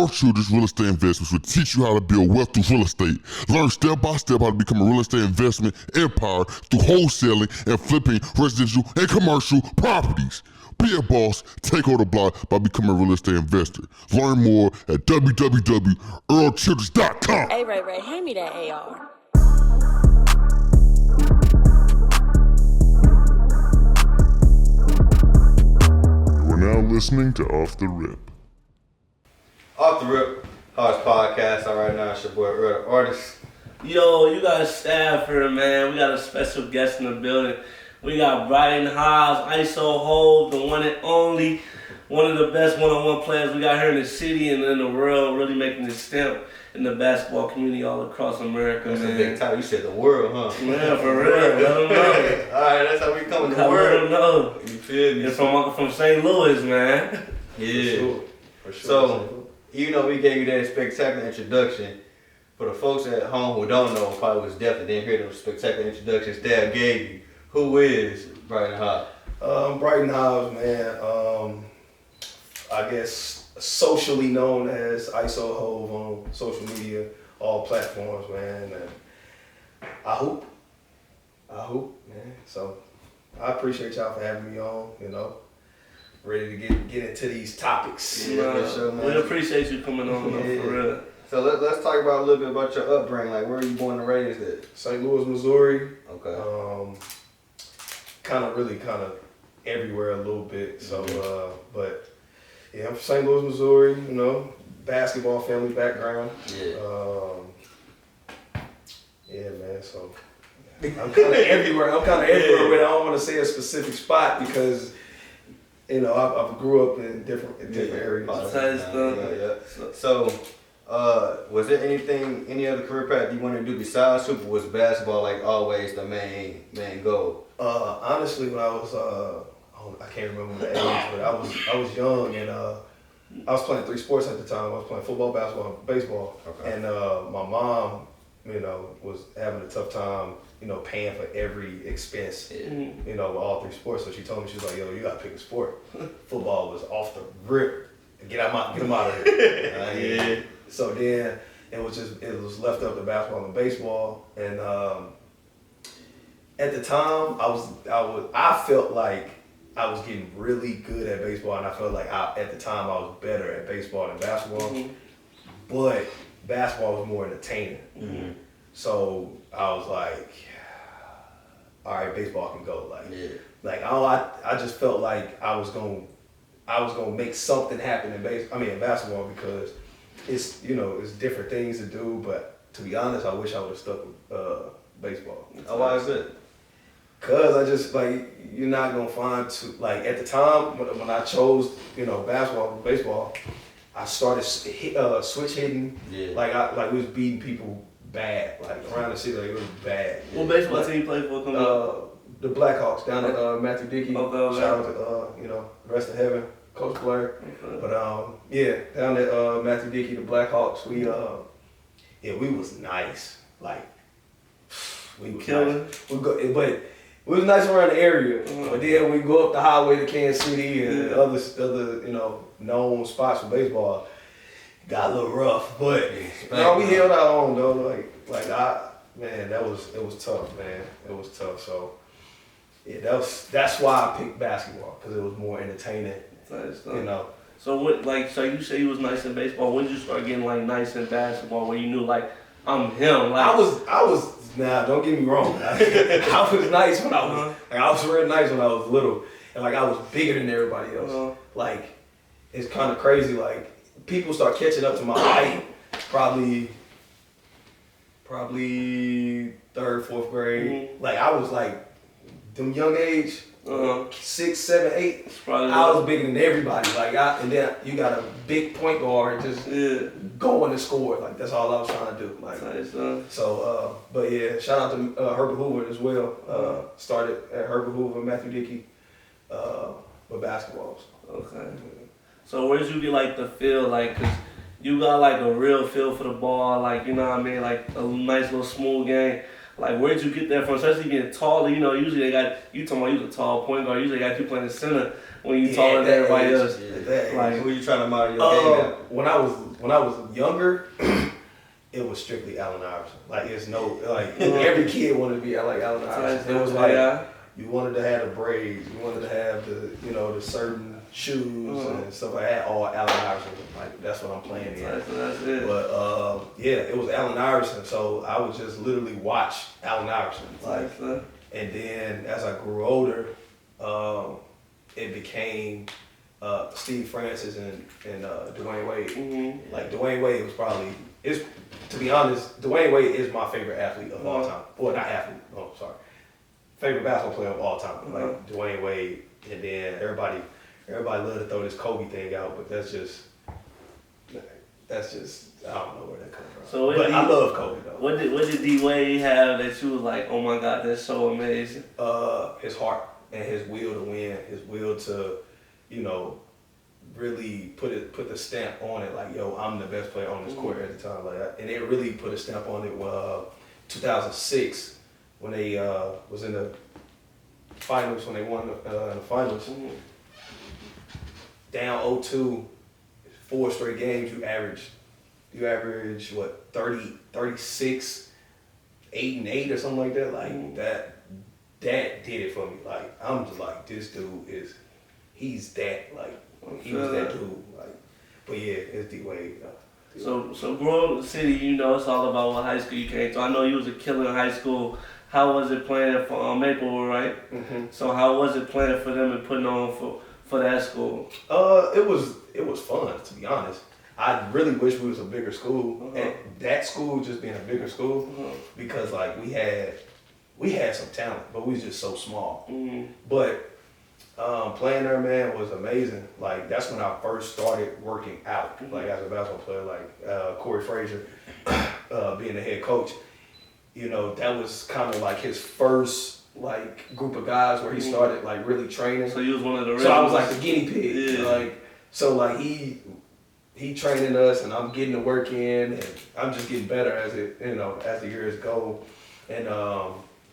Earl Children's Real Estate Investments will teach you how to build wealth through real estate. Learn step by step how to become a real estate investment empire through wholesaling and flipping residential and commercial properties. Be a boss, take over the block by becoming a real estate investor. Learn more at www.earlchildrens.com. Hey, Ray, hand me that AR. You are now listening to Off the Rip. Off the Rip, hardest podcast. All right, now it's your boy Earl The Artist. Yo, you got a staff here, man. We got a special guest in the building. We got Brighton Hobbs, ISO Hove, the one and only, one of the best one-on-one players we got here in the city and in the world, really making his stamp in the basketball community all across America, That's man. a big title. You said the world, huh? Man, for real. Let them know. All right, that's how we come in the Let world. them know. You feel me? You're from St. Louis, man. Yeah. For sure. So, even though we gave you that spectacular introduction, for the folks at home who don't know, probably was definitely didn't hear those spectacular introductions Dad gave you. Who is Brighton Hobbs? Brighton Hobbs, man. I guess socially known as ISO Hove on social media, all platforms, man. And I hope, man. So I appreciate y'all for having me on. You know, ready to get into these topics. Yeah, for sure, man. We appreciate you coming on, though, for real. So let's talk about a little bit about your upbringing. Like, where are you born and raised at? St. Louis, Missouri. Okay. Kind of everywhere a little bit. So, but yeah, I'm from St. Louis, Missouri. You know, basketball family background. Yeah. Yeah, man. So I'm kind of everywhere. But I don't want to say a specific spot because you know I grew up in different areas. So, was there any other career path you wanted to do besides Super? Was basketball like always the main goal? Honestly, when I was I can't remember the age, but I was young and I was playing 3 sports at the time. I was playing football, basketball, and baseball. Okay. And my mom, you know, was having a tough time, you know, paying for every expense, you know, with all 3 sports. So she told me, she was like, yo, you gotta pick a sport. Football was off the rip. Get them out of here. Yeah. So then it was left up to basketball and baseball. And at the time, I felt like I was getting really good at baseball, and I felt like at the time I was better at baseball than basketball. But basketball was more entertaining. So I was like, all right, baseball can go. I just felt like I was gonna make something happen in basketball because it's, you know, it's different things to do. But to be honest, I wish I would have stuck with baseball. Oh, why is it? Cause I just you're not gonna find at the time when I chose, you know, basketball or baseball, I started switch hitting. Yeah. We was beating people bad, around the city, it was bad. What baseball team you played for? The Blackhawks down at Matthew Dickey. Okay. Shout out to you know, rest in heaven, Coach Blair. Okay. But down at Matthew Dickey, the Blackhawks, we was nice. We was killing. Nice. But it was nice around the area, but then we go up the highway to Kansas City and other you know, known spots for baseball. Got a little rough, but no, we held our own though. It was tough, man. It was tough. So yeah, that's why I picked basketball because it was more entertaining. You know. So so you say you was nice in baseball. When did you start getting nice in basketball? Where you knew I'm him? I was. Nah, don't get me wrong. I was nice when I was I was real nice when I was little, and I was bigger than everybody else. It's kind of crazy. People start catching up to my height probably 3rd, 4th grade. I was them young age. 6, 7, 8. I was bigger than everybody. And then you got a big point guard just going to score. That's all I was trying to do. But yeah, shout out to Herbert Hoover as well. Started at Herbert Hoover, Matthew Dickey, with basketballs. Okay. So where did you get the feel? Cause you got a real feel for the ball. You know what I mean? A nice little smooth game. Where'd you get that from? Especially getting taller, you know, usually they got, you talking about you was a tall point guard, usually they got you playing the center when you taller than everybody else. Who you trying to model your game at? When I when I was younger, it was strictly Allen Iverson. Like it's no like every kid wanted to be like Allen Iverson. It was like you wanted to have the braids, you wanted to have the the certain shoes and stuff like that. All Allen Iverson. Like that's what I'm playing in. That's it. But yeah, it was Allen Iverson. So I would just literally watch Allen Iverson. Like, and then as I grew older, it became Steve Francis and Dwayne Wade. Like Dwayne Wade was probably to be honest, Dwayne Wade is my favorite athlete of all time. Well, not athlete. Oh, sorry. Favorite basketball player of all time. Like Dwayne Wade, and then everybody loved to throw this Kobe thing out, but that's just I don't know where that comes from. So but I love Kobe though. What did D Wade have that you was like, oh my God, that's so amazing? His heart and his will to win, his will to, really put the stamp on it. Like, yo, I'm the best player on this court at the time. Like, and it really put a stamp on it. 2006 when they was in the finals, when they won the finals. Down 0-2, 4 straight games. You average what 36, 8-8 or something like that. Like that did it for me. Like I'm just like, this dude he's that, like he was that dude. Like, but yeah, it's D Wade. So growing up in the city, it's all about what high school you came to. I know you was a killer in high school. How was it playing for Maplewood, right? So how was it playing for them and putting on for that school? It was fun, to be honest. I really wish we was a bigger school. And that school just being a bigger school, because like we had some talent, but we was just so small. But playing there, man, was amazing. Like that's when I first started working out, like as a basketball player. Like Corey Frazier being the head coach, that was kind of like his first like group of guys where he started like really training. So you was one of the. So I was like the guinea pig. Yeah. Like he training us, and I'm getting the work in, and I'm just getting better as the years go, and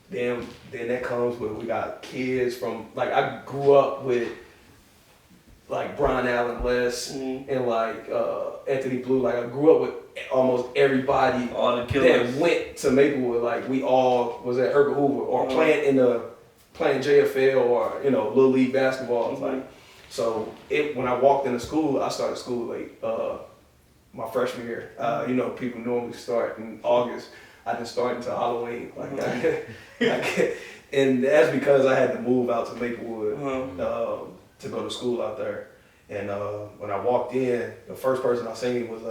then that comes with we got kids from like I grew up with like Brian Allen Les and like Anthony Blue. Like I grew up with almost everybody all the killers that went to Maplewood. Like we all was at Herbert Hoover or playing JFL or Little League basketball. Like. So when I walked into school, I started school late, my freshman year. People normally start in August. I didn't start until Halloween. And that's because I had to move out to Maplewood to go to school out there. And when I walked in, the first person I seen was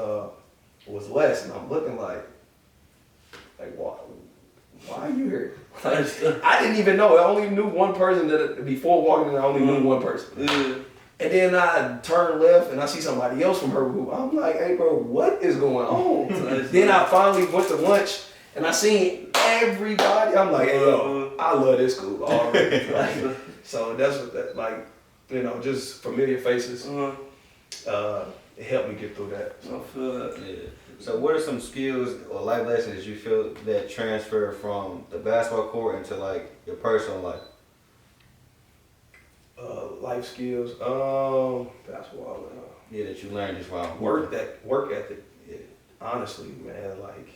Les, and I'm looking like why are you here? I didn't even know. I only knew one person before walking in. I only knew one person. And then I turn left and I see somebody else from her group. I'm like, hey bro, what is going on? Then I finally went to lunch and I seen everybody. I'm like, hey yo, I love this school already. So that's what just familiar faces. It helped me get through that. So I feel that. Yeah. So what are some skills or life lessons you feel that transfer from the basketball court into like your personal life? Life skills, basketball. Yeah, that you learned just while work ethic. Yeah. Honestly, man, like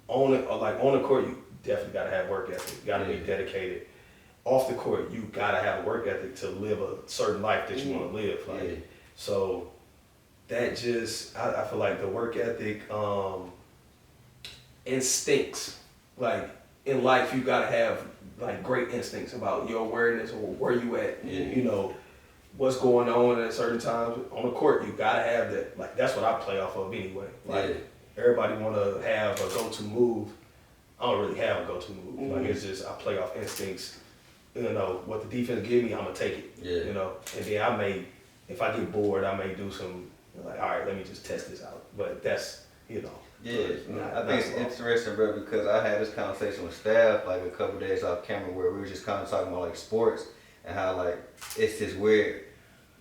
on the court, you definitely gotta have work ethic. You gotta be dedicated. Off the court, you gotta have a work ethic to live a certain life that you want to live. So that just I feel like the work ethic, instincts. Like in life, you gotta have like great instincts about your awareness or where you at, what's going on at certain times. On the court, you gotta have that. Like that's what I play off of anyway. Like everybody wanna have a go-to move. I don't really have a go-to move. Like it's just I play off instincts. What the defense give me, I'm gonna take it. And then if I get bored, I may do some like, all right, let me just test this out. But that's I think it's interesting, bro, because I had this conversation with staff like a couple days off camera where we were just kind of talking about like sports and how like it's this weird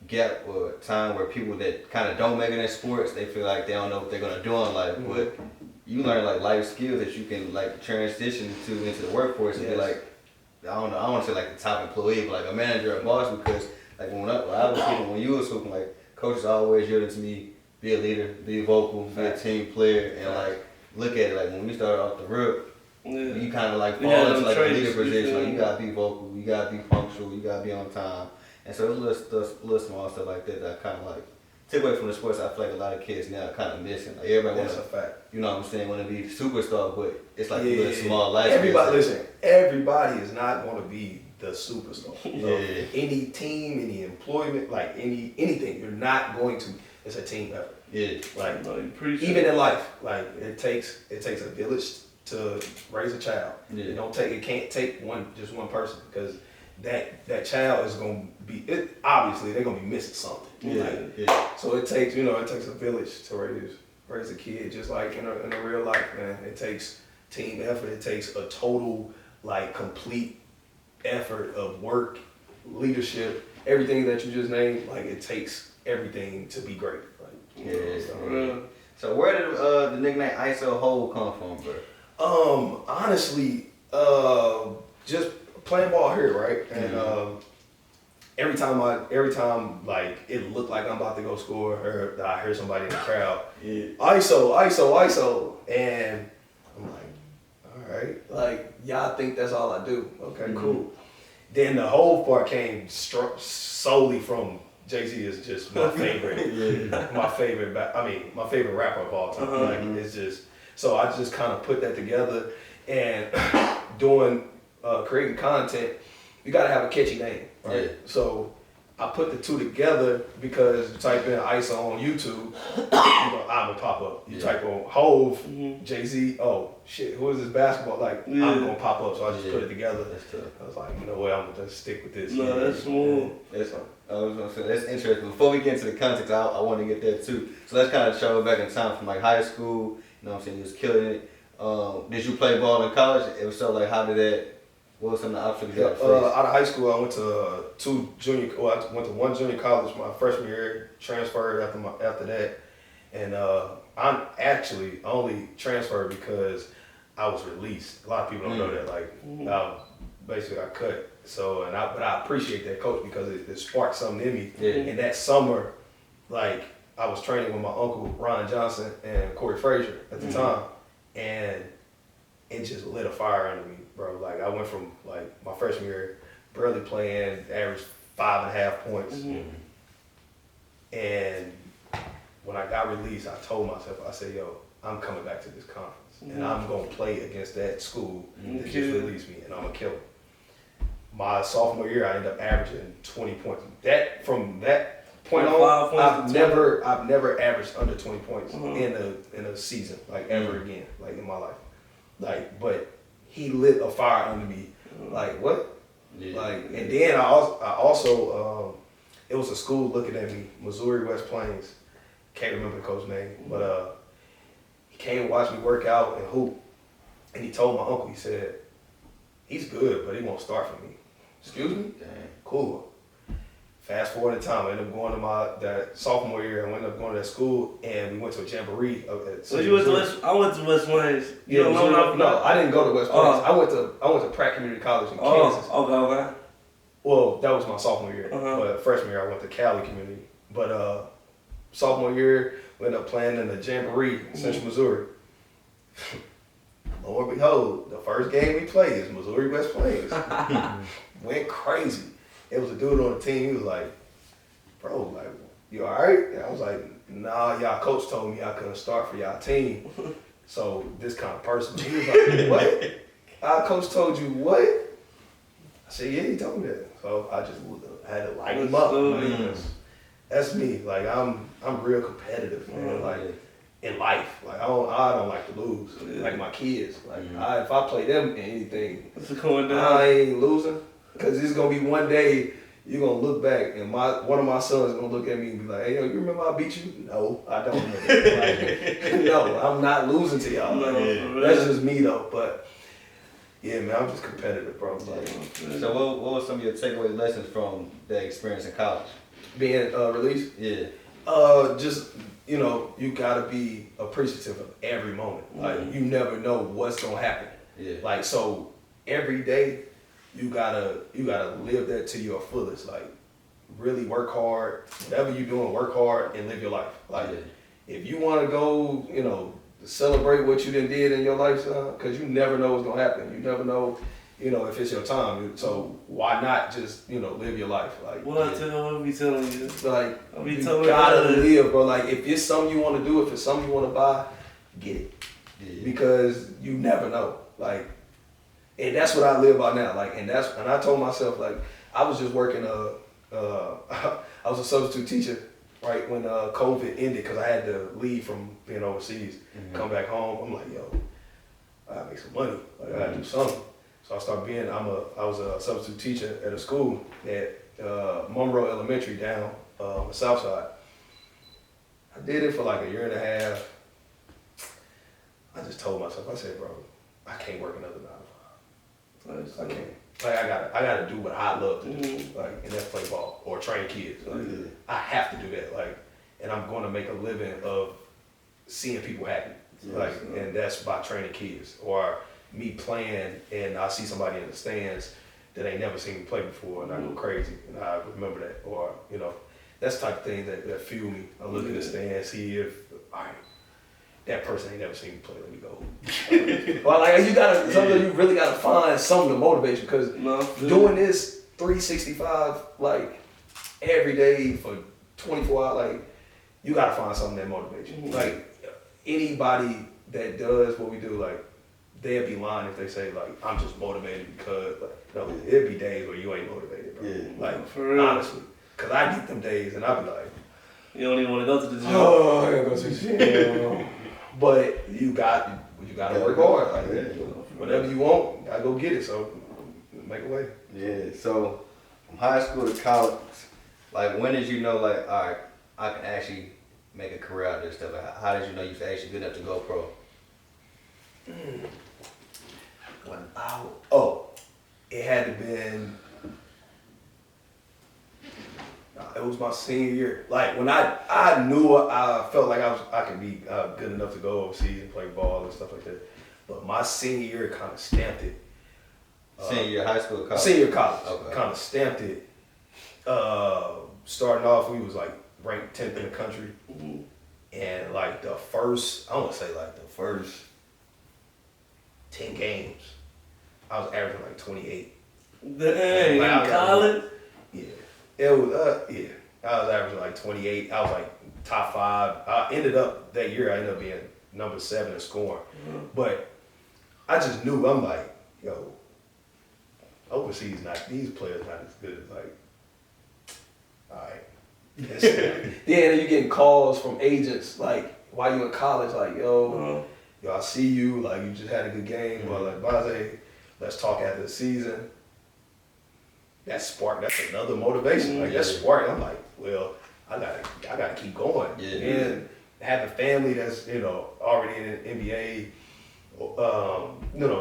gap or time where people that kind of don't make it in sports, they feel like they don't know what they're gonna do in life, but you learn like life skills that you can like transition into the workforce and be like, I don't want to say like the top employee, but like a manager or boss, because like when I was hooping, when you was hooping, like coaches always yielded to me be a leader, be vocal, be a team player, and like look at it like when we started off the rip, you kind of like fall into like a leader position. Like you gotta be vocal, you gotta be punctual, you gotta be on time, and so there's little small stuff like that kind of like took away from the sports. I feel like a lot of kids now kind of missing. Like everybody wants, a fact. You know what I'm saying, want to be superstar, but it's like a little small life. Everybody is not going to be the superstar. Any team, any employment, like anything, you're not going to. It's a team effort. Yeah. Like even in life, like it takes a village to raise a child. Yeah. It can't take just one person, because that child is gonna be obviously they're gonna be missing something. So it takes a village to raise a kid, just like in a real life, man. It takes team effort. It takes a total like complete effort of work, leadership, everything that you just named. Like it takes everything to be great. So where did the nickname ISO Hole come from, bro? Honestly, just playing ball here, right? And every time like it looked like I'm about to go score, or I hear somebody in the crowd, ISO, and I'm like, all right, like y'all think that's all I do? Okay, cool. Then the whole part came solely from Jay-Z is just my favorite, my favorite rapper of all time. Like it's just, so I just kind of put that together, and doing creating content, you gotta have a catchy name, right? So I put the two together because you type in ISO on YouTube, I'm gonna pop up. You type on Hove, Jay-Z, oh shit, who is this basketball? Like I'm gonna pop up. So I just put it together. I was like, you know what, I'm gonna just stick with this. No, that's smooth. I was gonna say that's interesting. Before we get into the context, I want to get there too. So let's kind of travel back in time from like high school. You know what I'm saying? You was killing it. Did you play ball in college? If so, like how did that? What was some of the obstacles you had to face? Out of high school, I went to one junior college my freshman year. Transferred after that, and I'm actually only transferred because I was released. A lot of people don't know that. Like, basically, I cut. So, but I appreciate that coach because it sparked something in me. And that summer, like I was training with my uncle Ron Johnson and Corey Frazier at the time, and it just lit a fire under me, bro. Like I went from like my freshman year, barely playing, average 5.5 points, and when I got released, I told myself, I said, yo, I'm coming back to this conference, and I'm gonna play against that school that just released me, and I'm gonna kill them. My sophomore year, I ended up averaging 20 points. From that point on, I've never averaged under 20 points in a season, like ever again, like in my life. Like, but he lit a fire under me. Like what? Like, and then I also it was a school looking at me, Missouri West Plains. Can't remember the coach's name, but he came and watched me work out and hoop, and he told my uncle, he said, he's good, but he won't start for me. Excuse me? Dang. Cool. Fast forward in time, I ended up going to that sophomore year, and I ended up going to that school, and we went to a jamboree. So you went to I went to West Plains. No, I didn't go to West Plains. I went to Pratt Community College in Kansas. Okay. Well, that was my sophomore year. But freshman year, I went to Cali Community. But sophomore year, we ended up playing in the jamboree in Central Missouri. Lo and behold, the first game we played is Missouri West Plains. Went crazy. It was a dude on the team. He was like, bro, like, you all right? And I was like, nah, y'all coach told me I couldn't start for y'all team. So this kind of person. He was like, what? Our coach told you what? I said, yeah, he told me that. So I just had to light him up. Like, that's me. Like I'm real competitive, man. Like in life, like I don't like to lose. Like my kids, like if I play them in anything, I ain't losing. Cause it's gonna be one day you're gonna look back and one of my sons is gonna look at me and be like, hey, yo, you remember I beat you? No, I don't remember. Like, no, I'm not losing to y'all. That's just me though. But yeah, man, I'm just competitive, bro. Like, so what were some of your takeaway lessons from that experience in college? Being released? Yeah. Just, you gotta be appreciative of every moment. Like you never know what's gonna happen. Yeah. Like so every day you gotta live that to your fullest. Like really work hard. Whatever you're doing, work hard and live your life. Like if you want to go, celebrate what you done did in your lifestyle, because you never know what's gonna happen. You never know, if it's your time. So why not just, live your life? Like, What I be telling you? like I be you telling gotta you. live, bro. Like, if it's something you want to do, if it's something you want to buy, get it, because you never know. Like, and that's what I live by now. Like, and I told myself, like, I was just working. I was a substitute teacher right when COVID ended, because I had to leave from being overseas, come back home. I'm like, yo, I gotta make some money. Like, I gotta do something. So I started I was a substitute teacher at a school at Monroe Elementary down on the south side. I did it for like a year and a half. I just told myself, I said, bro, I can't work another 9 to 5. I can't. Like, I gotta do what I love to do, like, and that's play ball or train kids. Like, I have to do that, like, and I'm going to make a living of seeing people happy, like, and that's by training kids, or me playing and I see somebody in the stands that ain't never seen me play before, and I go crazy, and I remember that, or that's the type of thing that fuel me. I look in the stands, see if that person ain't never seen me play. Let me go. Well, like, sometimes you really gotta find something to motivate you, because doing this 365 like every day for 24 hours, like, you gotta find something that motivates you. Like, anybody that does what we do, like, they'll be lying if they say, like, I'm just motivated because, like, no, it'll be days where you ain't motivated, bro. Like, for real. Honestly, because I get them days and I be like, you don't even want to go to the gym. Oh, I gotta go to the gym. But you gotta work hard. Like, whatever you want, you gotta go get it. So make a way. Yeah. So from high school to college, like, when did you know, like, all right, I can actually make a career out of this stuff? Like, how did you know you was actually good enough to go pro? It had to been. It was my senior year. Like, when I knew I felt like I could be good enough to go overseas and play ball and stuff like that. But my senior year kind of stamped it. Senior year, high school, college? Senior college. Okay. Kind of stamped it. Starting off, we was like ranked 10th in the country. And like the first 10 games, I was averaging like 28. Dang, in college? Yeah. It was, I was averaging like 28. I was like top 5. I ended up being number 7 in scoring. But I just knew, I'm like, yo, overseas, these players not as good as, like, all right. Then you getting calls from agents, like, while you in college, like, yo, I see you, like, you just had a good game, but like, Baze, let's talk after the season. That's another motivation. Like, that's spark. I'm like, well, I gotta keep going. And having family that's, already in the NBA,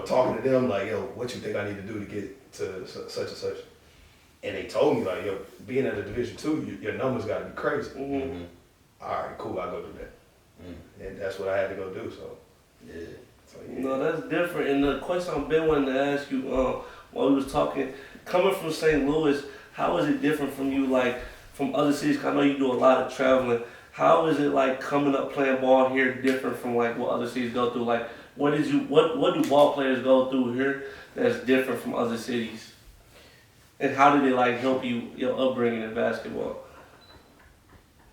talking to them like, yo, what you think I need to do to get to such and such? And they told me, like, yo, being at a Division II, your numbers gotta be crazy. All right, cool, I'll go do that. And that's what I had to go do, so. Yeah. So, yeah. No, that's different. And the question I've been wanting to ask you while we was talking, coming from St. Louis, how is it different from you, like, from other cities? 'Cause I know you do a lot of traveling. How is it, like, coming up playing ball here different from, like, what other cities go through? Like, what do ball players go through here that's different from other cities? And how did it, like, help you, your upbringing in basketball?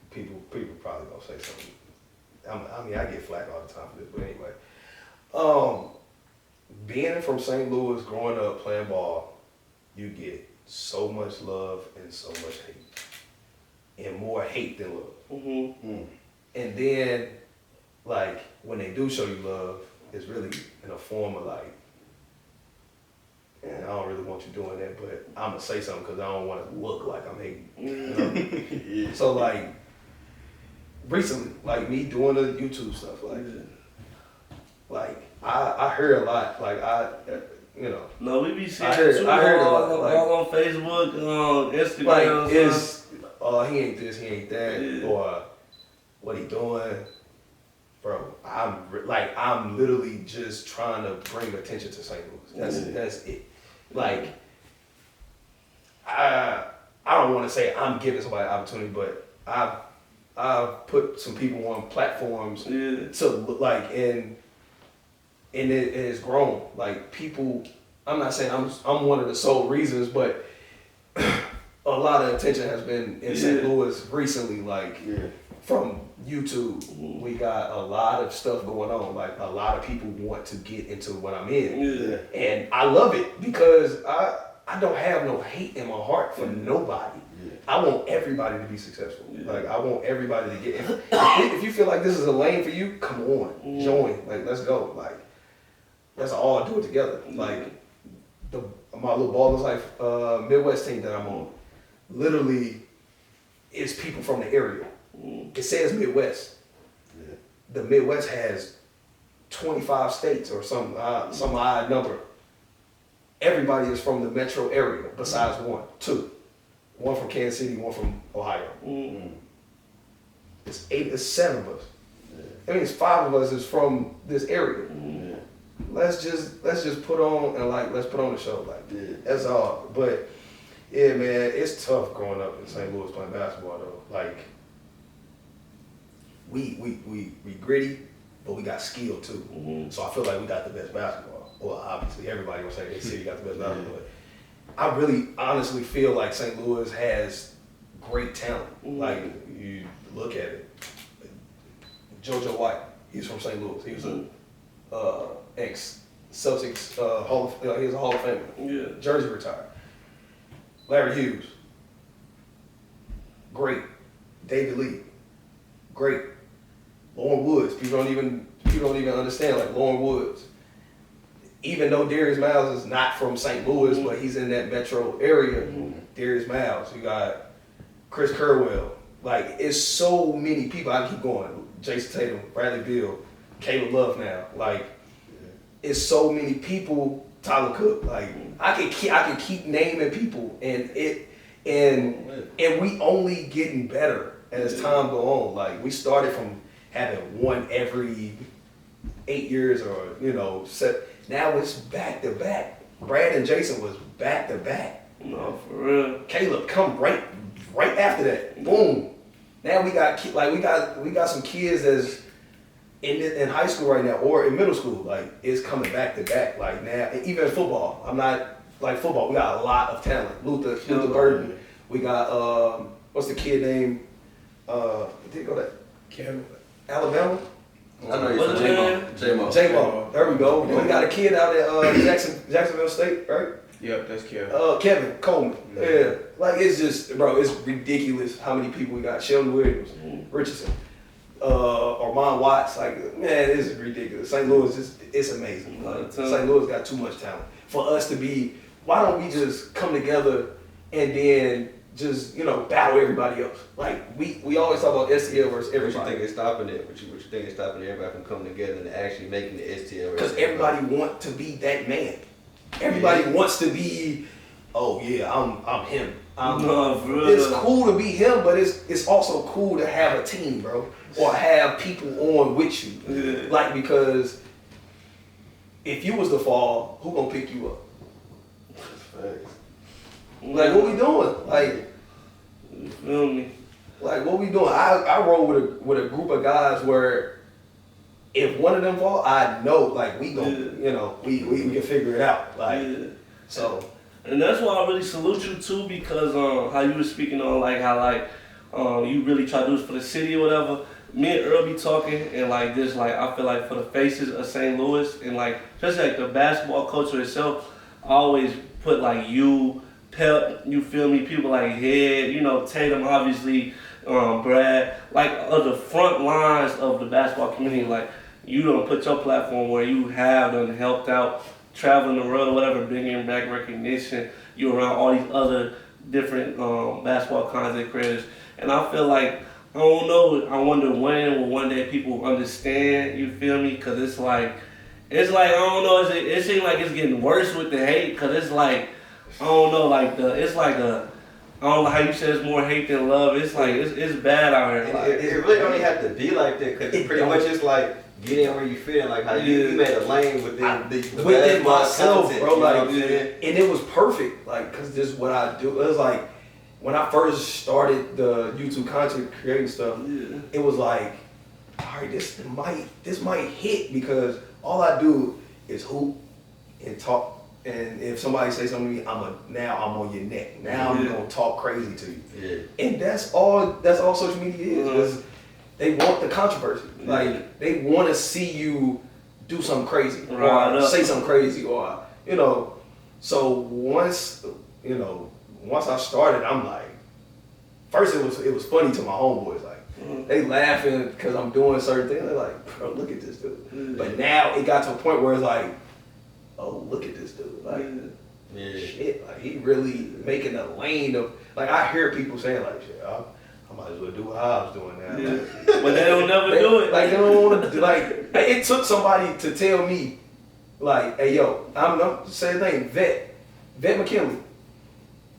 People probably gonna say something. I mean, I get flack all the time for this, but anyway. Being from St. Louis, growing up playing ball, you get so much love and so much hate. And more hate than love. And then, like, when they do show you love, it's really in a form of like, I don't really want you doing that, but I'm gonna say something because I don't want to look like I'm hating. So, like, recently, like, me doing the YouTube stuff, like I heard a lot, like, No, we be seeing I heard a lot, all on Facebook, on Instagram. Like, he ain't this, he ain't that, or what he doing, bro. I'm literally just trying to bring attention to St. Louis. That's it. Like, I don't want to say I'm giving somebody an opportunity, but I I've put some people on platforms Yeah. to like, and it has grown. Like people, I'm not saying I'm one of the sole reasons, but a lot of attention has been in St. Louis recently. Like from YouTube, we got a lot of stuff going on. Like a lot of people want to get into what I'm in, and I love it because I don't have no hate in my heart for nobody. I want everybody to be successful. Like I want everybody to get. If you feel like this is a lane for you, come on, join. Like let's go. Like let's all do it together. Like my little Ballers Life Midwest team that I'm on, literally, is people from the area. It says Midwest. The Midwest has 25 states or some odd number. Everybody is from the metro area besides two. One from Kansas City, one from Ohio. It's 7 of us. I mean, it's 5 of us is from this area. Let's just put on and let's put on the show. That's all. But yeah, man, it's tough growing up in St. Louis playing basketball though. Like we gritty, but we got skill too. So I feel like we got the best basketball. Well, obviously everybody will say they city got the best basketball. But I really honestly feel like St. Louis has great talent. Like you look at it. JoJo White, he's from St. Louis. He was a ex-Celtics he was a Hall of Famer. Yeah. Jersey retired. Larry Hughes, great. David Lee, great. Lauren Woods, people don't even understand, like Lauren Woods. Even though Darius Miles is not from St. Louis, but he's in that metro area, Darius Miles. You got Chris Kerwell. Like, it's so many people. I keep going. Jason Tatum, Bradley Beal, Caleb Love now. Like, it's so many people. Tyler Cook. Like, I can keep naming people, and we only getting better as time go on. Like, we started from having one every 8 years, or now it's back to back. Brad and Jason was back to back. No, for real. Caleb come right after that. Boom. Now we got some kids that's in high school right now or in middle school. Like, it's coming back to back. Like now, even in football, I'm not like football. We got a lot of talent. Luther Burton. We got what's the kid name? Did he go to Kevin? Alabama? I know you're from J-Mo. There we go. We got a kid out at Jacksonville State, right? Yep, that's Kevin. Kevin Coleman. Yeah. Like, it's just, bro, it's ridiculous how many people we got. Sheldon Williams, Richardson, Armand Watts. Like, man, this is ridiculous. St. Louis, it's amazing. St. Louis got too much talent. For us to be, why don't we just come together and then just, battle everybody else? Like, we always talk about STL versus everybody. What you think is stopping it? What you think is stopping everybody from coming together and actually making the STL? Because everybody want to be that man. Everybody wants to be, oh yeah, I'm him. It's cool to be him, but it's also cool to have a team, bro, or have people on with you. Yeah. Like, because if you was to fall, who gonna pick you up? Facts. Like, what we doing? Like, you feel me? Like, what we doing? I roll with a group of guys where if one of them fall, I know, like, we gon' we can figure it out. Like, so. And that's why I really salute you too, because how you were speaking on like how you really try to do this for the city or whatever. Me and Earl be talking, and like this, like I feel like for the faces of St. Louis and like just like the basketball culture itself, I always put like you, Pep, you feel me, people like Head, Tatum obviously, Brad, like the front lines of the basketball community. Like, you don't put your platform where you have done helped out, traveling the world or whatever, bringing back recognition. You're around all these other different basketball content creators, and I feel like, I don't know, I wonder when will one day people understand, you feel me? Because it's like, I don't know, it seems like it's getting worse with the hate, because it's like, I don't know, like I don't know how you said it's more hate than love. It's like, it's bad out here. Like, it really don't even have to be like that, because it's pretty much just like, get in where you fit, like how you made a lane within myself, bro. Like, and it was perfect, like, because this is what I do. It was like, when I first started the YouTube content creating stuff, it was like, all right, this might hit because all I do is hoop and talk. And if somebody say something to me, now I'm on your neck. Now I'm gonna talk crazy to you. Yeah. And that's all social media is. They want the controversy. Like they want to see you do something crazy or say something crazy or So once I started, I'm like, first it was funny to my homeboys. Like they laughing because I'm doing certain things. They're like, bro, look at this dude. But now it got to a point where it's like, oh, look at this dude. Like, shit, like he really making a lane of, like I hear people saying like, shit, I might as well do what I was doing now. Yeah. But they don't never do it. Like they don't want to, like, it took somebody to tell me, like, hey yo, I'm saying name, Vet McKinley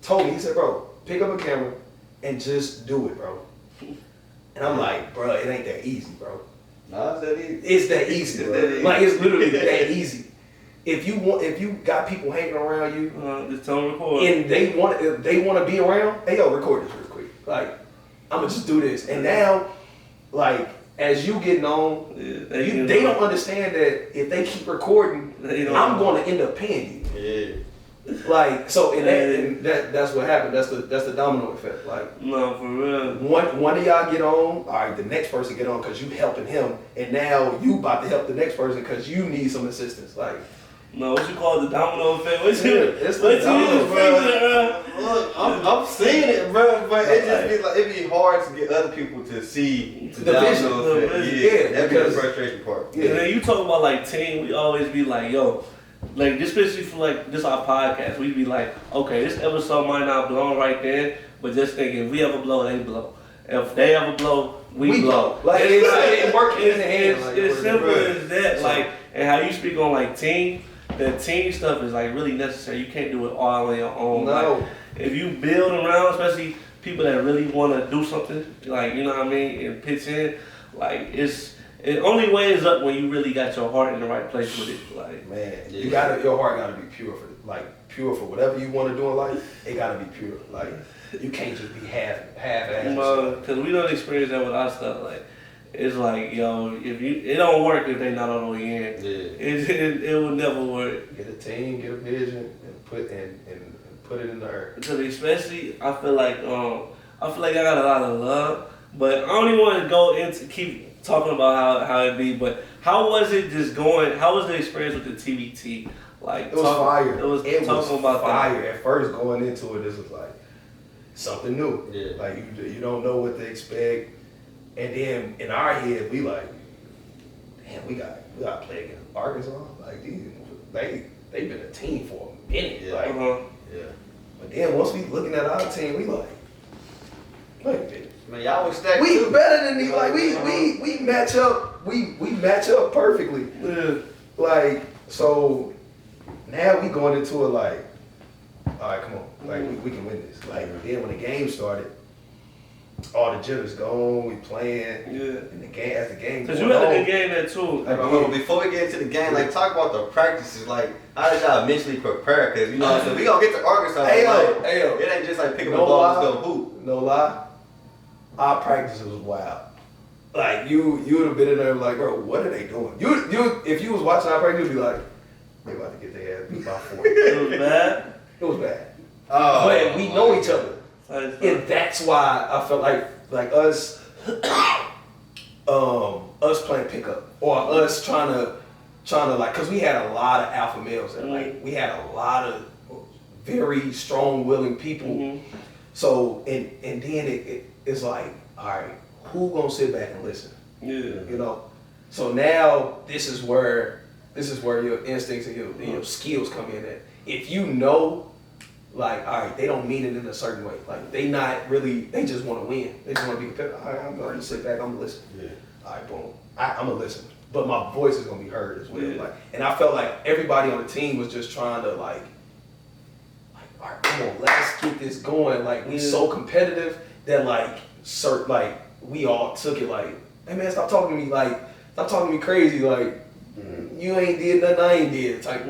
told me, he said, bro, pick up a camera and just do it, bro. And I'm like, bro, it ain't that easy, bro. Nah, it's that easy. It's that easy, bro. Like it's literally that easy. If you got people hanging around you, just tell them record. And they want to be around, hey yo, record this real quick. Like, I'm gonna just do this. And now, like, as you getting on, they don't understand that if they keep recording, I'm gonna end up paying you. Yeah. Like, so and that's what happened. That's the domino effect. Like, no, for real. One of y'all get on, all right, the next person get on because you helping him, and now you about to help the next person because you need some assistance. Like, no, what you call the domino effect? What's the domino, bro? Look, I'm seeing it, bro, but it just be like it be hard to get other people to see the domino effect. Yeah, that's the frustration part. Yeah. And then you talk about like team, we always be like, yo, like especially for like this our podcast, we be like, okay, this episode might not blow right there, but just thinking if we ever blow, they blow. If they ever blow, we blow. Like it's working in the hands. It's simple as that. Like, and how you speak on like team. The team stuff is like really necessary. You can't do it all on your own. No. Like, if you build around, especially people that really want to do something, like, you know what I mean, and pitch in, like the only way is up when you really got your heart in the right place with it. Like, man, your heart gotta be pure for whatever you want to do in life. It gotta be pure. Like, you can't just be half-assed. Because we don't experience that with our stuff. Like, it's like, yo, it don't work if they not on the end. Yeah. It will never work. Get a team, get a vision, and put it in the earth. Because especially, I feel like I got a lot of love, but I don't even want to go into keep talking about how it be. But how was it just going? How was the experience with the TBT? Like, it was fire. It was fire. At first, going into it, this was like something new. Yeah. Like you don't know what to expect. And then in our head, we like, damn, we got to play against Arkansas. Like they've been a team for a minute. Yeah. Like, yeah. But then once we looking at our team, we like, wait a minute. Man, y'all was stacked. We too. better than these. Like we match up. We match up perfectly. Yeah. Like, so now we going into it like, all right, come on, like we can win this. Like then when the game started, all the jitters gone, we playing. Yeah. And the game, as the game Because going you had on, a good game there too. Like, hold on, before we get into the game, like talk about the practices. Like, how did y'all mentally prepare? Because you know what I'm saying, we gonna get to Arkansas. Hey, like, yo. It ain't just like picking up the ball and go hoop. No lie, our practice was wild. Like you would have been in there like, bro, what are they doing? You if you was watching our practice, you'd be like, they about to get their ass beat by 40. It was bad. It was bad. Oh, But we know each other. And that's why I felt like us us playing pickup or us trying to like, cause we had a lot of alpha males and like we had a lot of very strong willing people. Mm-hmm. So and then it's like, all right, who gonna sit back and listen? Yeah. You know. So now this is where your instincts and your skills come in at. If you know, like, all right, they don't mean it in a certain way. Like, they not really, they just want to win. They just want to be competitive. All right, I'm going to sit back, I'm going to listen. Yeah. All right, boom. I'm going to listen. But my voice is going to be heard as well. Yeah. Like, and I felt like everybody on the team was just trying to, like all right, come on, let's get this going. Like, we so competitive that, like, we all took it like, hey, man, stop talking to me. Like, stop talking to me crazy. Like, you ain't did nothing I ain't did type.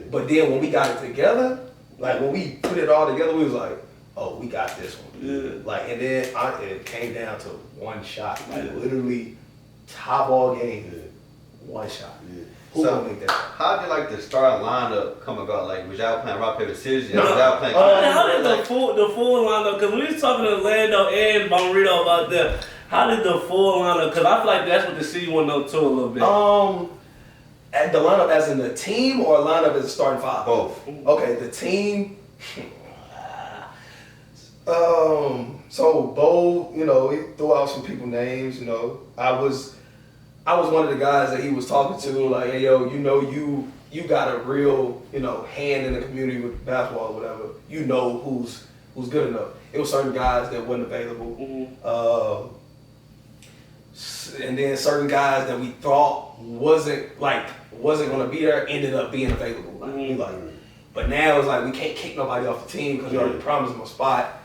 But then when we got it together, like when we put it all together, we was like, oh, we got this one. Yeah. Like, and then it came down to one shot. Like, literally, top all game, one shot. Yeah. Who So, gonna make that? how did like the starting lineup come about? Like, was y'all playing rock paper scissors? No. Was y'all playing? How did the full lineup? Because we was talking to Orlando and Bonrito about that. How did the full lineup? Because I feel like that's what the city want to know too a little bit. At the lineup as in the team or lineup as a starting five? Both. Okay, the team. So Bo, you know, he threw out some people names. You know, I was one of the guys that he was talking to. Like, hey, yo, you know, you got a real, you know, hand in the community with basketball or whatever. You know who's good enough. It was certain guys that wasn't available. And then certain guys that we thought wasn't gonna be there ended up being available. But now it's like we can't kick nobody off the team because we already promised them a spot.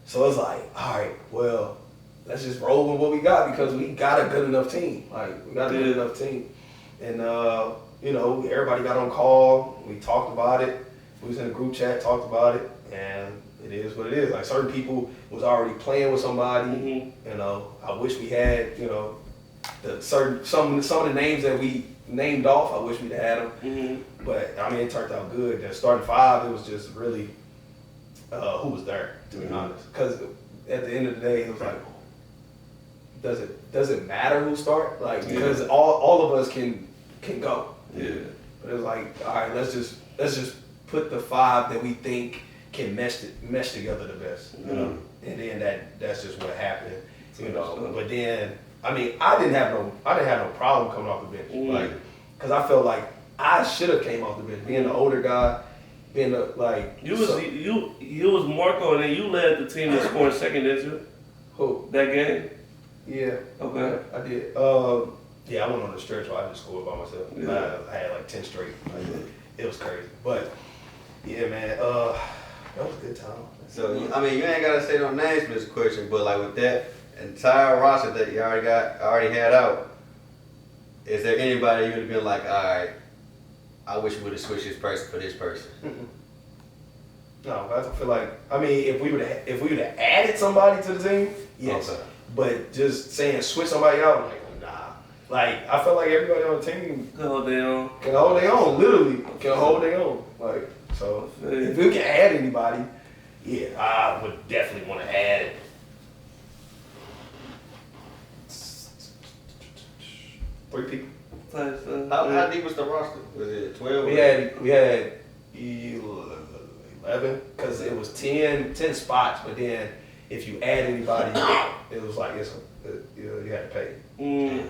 So it's like, all right, well, let's just roll with what we got because we got a good enough team. Like, we got a good enough team. And you know, everybody got on call. We talked about it. We was in a group chat, talked about it, and it is what it is. Like, certain people was already playing with somebody. You know, I wish we had, you know, some of the names that we named off. I wish we'd had them. But I mean, it turned out good. The starting five, it was just really who was there, to be honest. Because at the end of the day, it was like, does it matter who start? Like, because all of us can go. Yeah. But it was like, all right, let's just put the five that we think can mesh together the best, you know. And then that's just what happened, you know. But then, I mean, I didn't have no problem coming off the bench, like, because I felt like I should have came off the bench, being the older guy, being you was Marco, and then you led the team to score second, didn't you? Who? That game? Yeah. Okay. I did. Yeah, I went on the stretch where I just scored by myself. Yeah. I had like 10 straight. It was crazy. But yeah, man, that was a good time. So I mean, you ain't gotta say no names for this question, but like with that entire roster that you already had out, is there anybody you would have been like, all right, I wish we would have switched this person for this person? No, I feel like, I mean, if we would have added somebody to the team, yes. Okay. But just saying switch somebody out, like, nah. Like, I feel like everybody on the team Can hold their own. can hold their own, literally can hold their own. Like, so if we can add anybody, yeah, I would definitely want to add 3 people. How deep was the roster? Was it 12? We had 11 because it was 10 spots, but then if you add anybody, it was like you had to pay. Okay.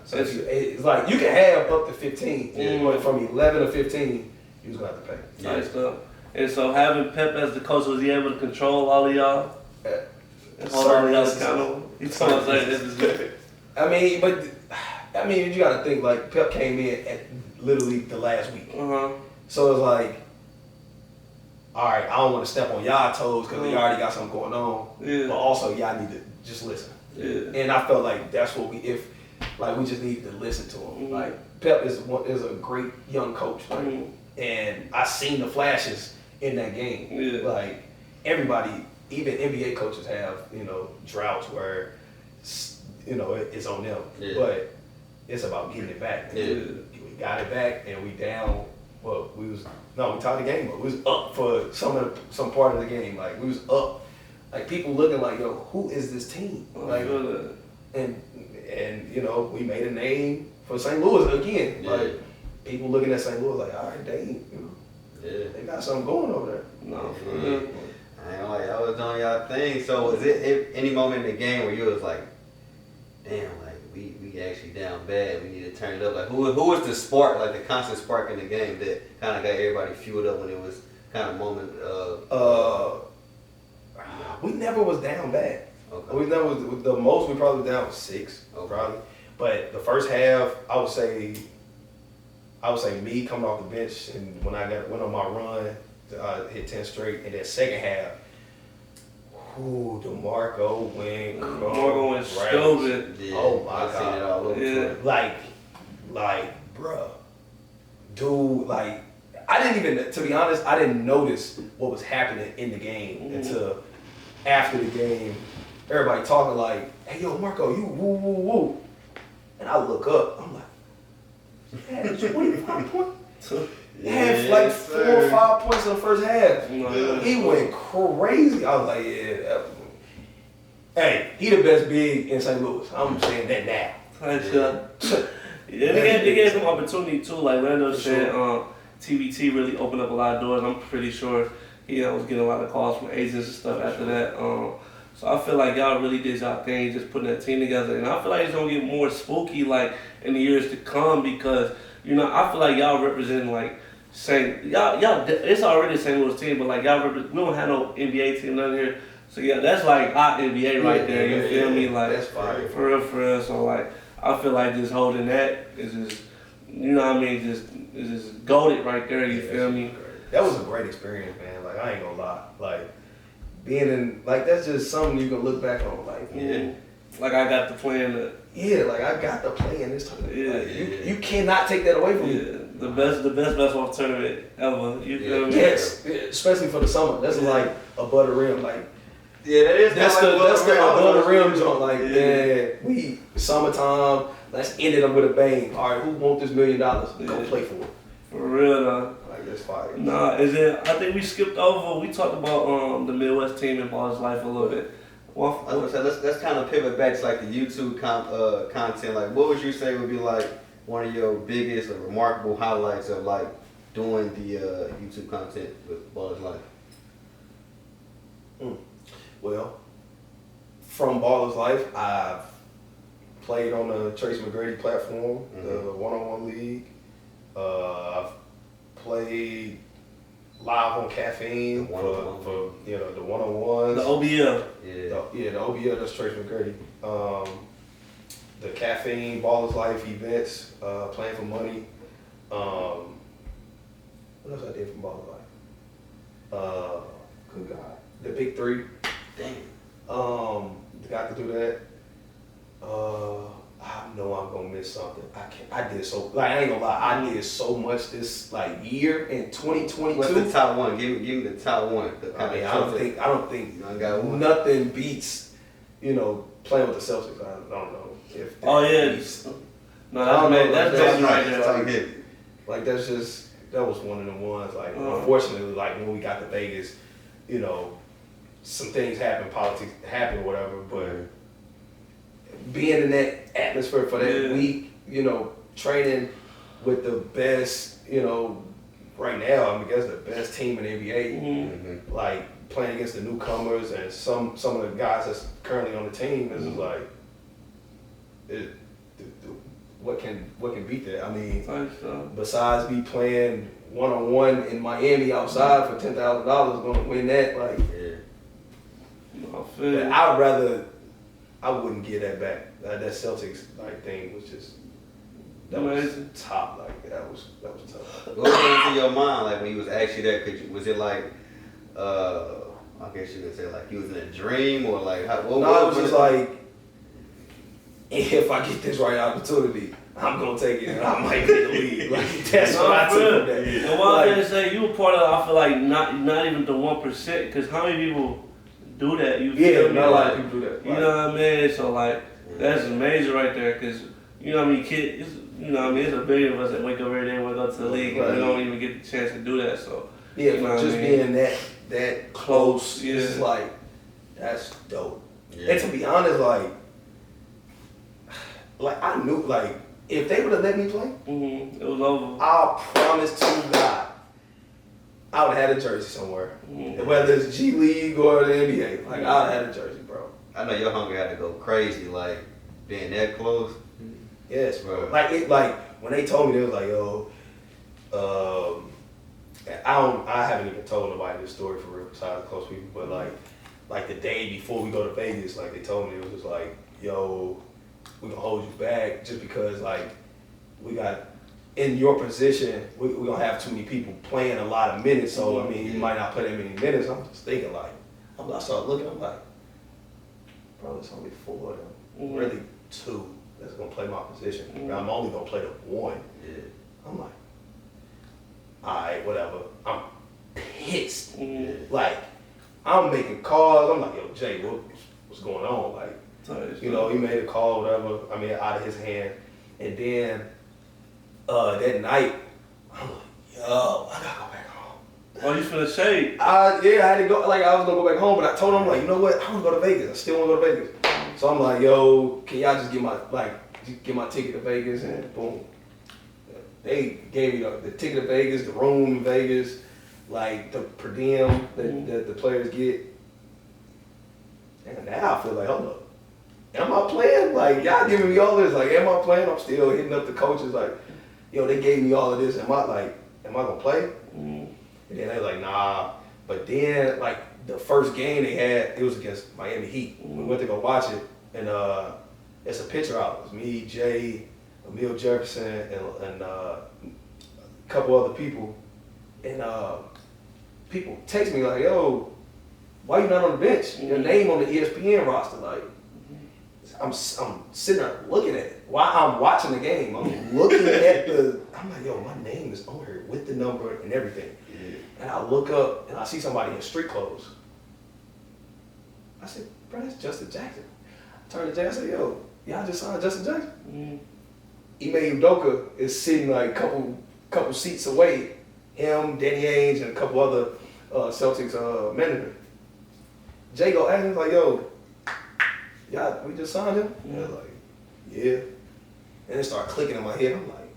So it's like you can have up to 15, but from 11 to 15, you was gonna have to pay. Nice stuff. And so having Pep as the coach, was he able to control all of y'all? And hold all of y'all accountable? He told us like this is good. I mean, you gotta think like Pep came in at literally the last week. So it's like, all right, I don't want to step on y'all toes because you already got something going on. Yeah. But also, y'all need to just listen. Yeah. And I felt like that's what we just needed to listen to him. Like, Pep is a great young coach, and I seen the flashes in that game. Yeah. Like, everybody, even NBA coaches have, you know, droughts where, you know, it's on them. Yeah. But it's about getting it back. Yeah. We got it back, and we down. Well, we tied the game up. We was up for some part of the game. Like, we was up. Like, people looking like, yo, who is this team? Like, and you know, we made a name for St. Louis again. Yeah. Like, people looking at St. Louis like, all right, they got something going over there. No, for Yeah. real. I ain't like, I was doing y'all thing. So was it any moment in the game where you was like, damn, like we actually down bad. We need to turn it up. Like who was the spark, like the constant spark in the game that kind of got everybody fueled up when it was kind of moment of. We never was down bad. Okay. We never was the most. We probably down 6, probably. But the first half, I would say me coming off the bench, and when I went on my run, hit 10 straight, and then second half, DeMarco went stupid. Yeah, Oh my I seen it all over Yeah. Twitter. like, bruh, dude, like, I didn't even, to be honest, I didn't notice what was happening in the game until after the game. Everybody talking like, hey, yo, Marco, you woo, woo, woo. And I look up, I'm like, he had 25 points. He had like 4 or 5 points in the first half. He went crazy. I was like, yeah. Hey, he the best big in St. Louis. I'm saying that now. Yeah, they gave him opportunity too. Like Lando said, TBT really opened up a lot of doors. I'm pretty sure he was getting a lot of calls from agents and stuff after that. So I feel like y'all really did y'all thing, just putting that team together. And I feel like it's gonna get more spooky like in the years to come because I feel like y'all representing like y'all. It's already a St. Louis team, but like y'all we don't have no NBA team down here. So yeah, that's like our NBA right there. You feel me? Like that's fire. For real. So like I feel like just holding that is just just goated right there. You feel me? That was a great experience, man. Like I ain't gonna lie. Like being in that's just something you can look back on. Like like I got to play in the like I got to play in this tournament. Yeah, like, you cannot take that away from me. The best basketball tournament ever. You feel me? Yes, especially for the summer. That's like above the rim. Like that is that's the above the rim joint. Like Yeah. we summertime. Let's end it up with a bang. All right, who want this $1 million? Go play for it. For real though. Like that's fire. Nah, I think we skipped over. We talked about the Midwest team in Ball's life a little bit. Well, I was gonna say, let's kind of pivot back to like the YouTube content. Like, what would you say would be like one of your biggest or remarkable highlights of like doing the YouTube content with Baller's Life? Well, from Baller's Life, I've played on the Tracy McGrady platform, the one-on-one league. I've played live on Caffeine for the one-on-ones. The OBL. The OBL, that's Tracy McGrady. The Caffeine, Baller's Life events, playing for money. What else I did from Baller's Life? Good God. The Big Three. Damn. Got to do that. I know I'm gonna miss something. I did so I ain't gonna lie. I did so much this year in 2022. What's the top one? Give me the top one. I don't think nothing beats playing with the Celtics. I don't know if that beats. No, that's right there. Like that was one of the ones. Like unfortunately, like when we got to Vegas, some things happened, politics happened, whatever. But being in that atmosphere for that week, training with the best, right now, I guess the best team in the NBA, like playing against the newcomers and some of the guys that's currently on the team is like, what can beat that? I mean, besides me playing one-on-one in Miami outside for $10,000, going to win that, like. But I wouldn't give that back. That Celtics thing was just was top. Like that was tough. What was going through your mind like when you was actually there? Was it like I guess you could say like you was in a dream or like how? It was just like if I get this right opportunity, I'm gonna take it and I might get the lead. Like that's what I took from that. And what I'm gonna say, you were part of. I feel like not even the 1%. Because how many people do that? You feel me? Not a lot of people do that. You know what I mean? So like that's major right there. Because kids. There's a billion of us that wake up every day and want to go to the league, and we don't even get the chance to do that. So being that close, is like that's dope. Yeah. And to be honest, like I knew, like if they would have let me play, it was over. I promise to God, I would have had a jersey somewhere, whether it's G League or the NBA. Like I would have had a jersey, bro. I know your hunger had to go crazy, like being that close. Yes, bro. Like when they told me, they was like, yo, I haven't even told nobody this story for real, besides close people, but like the day before we go to Vegas, like they told me, it was just like, yo, we're gonna hold you back just because like we got in your position, we're gonna have too many people playing a lot of minutes, so I mean you might not play that many minutes. I'm just thinking I started looking, I'm like, bro, there's only 4 of them. Really 2 that's gonna play my position. I'm only gonna play the 1. Yeah. I'm like, alright, whatever. I'm pissed. Like, I'm making calls. I'm like, yo, Jay, what's going on? Like, you know, he made a call, whatever. I mean, out of his hand. And then that night, I'm like, yo, I gotta go back home. Oh, you finna shade? I had to go. Like, I was gonna go back home, but I told him, like, you know what? I want to go to Vegas. I still want to go to Vegas. So I'm like, yo, can y'all just get my ticket to Vegas? And boom, they gave me the ticket to Vegas, the room in Vegas, like the per diem that the players get. And now I feel like, hold up, am I playing? Like, y'all giving me all this. Like, am I playing? I'm still hitting up the coaches. Like, yo, they gave me all of this. Am I gonna play? And then they like, nah. But then, like, the first game they had, it was against Miami Heat. We went to go watch it, and it's a picture out. It was me, Jay, Emil Jefferson, and a couple other people. And people text me like, yo, why you not on the bench? Your name on the ESPN roster. Like, I'm sitting there looking at it while I'm watching the game. I'm looking at I'm like, yo, my name is on here with the number and everything. And I look up and I see somebody in street clothes. I said, bro, that's Justin Jackson. I turned to Jay, I said, yo, y'all just signed Justin Jackson? Ime Udoka is sitting like a couple seats away. Him, Danny Ainge, and a couple other Celtics managers. Jay go ask him, like, yo, y'all, we just signed him? And they're like, yeah. And it started clicking in my head. I'm like,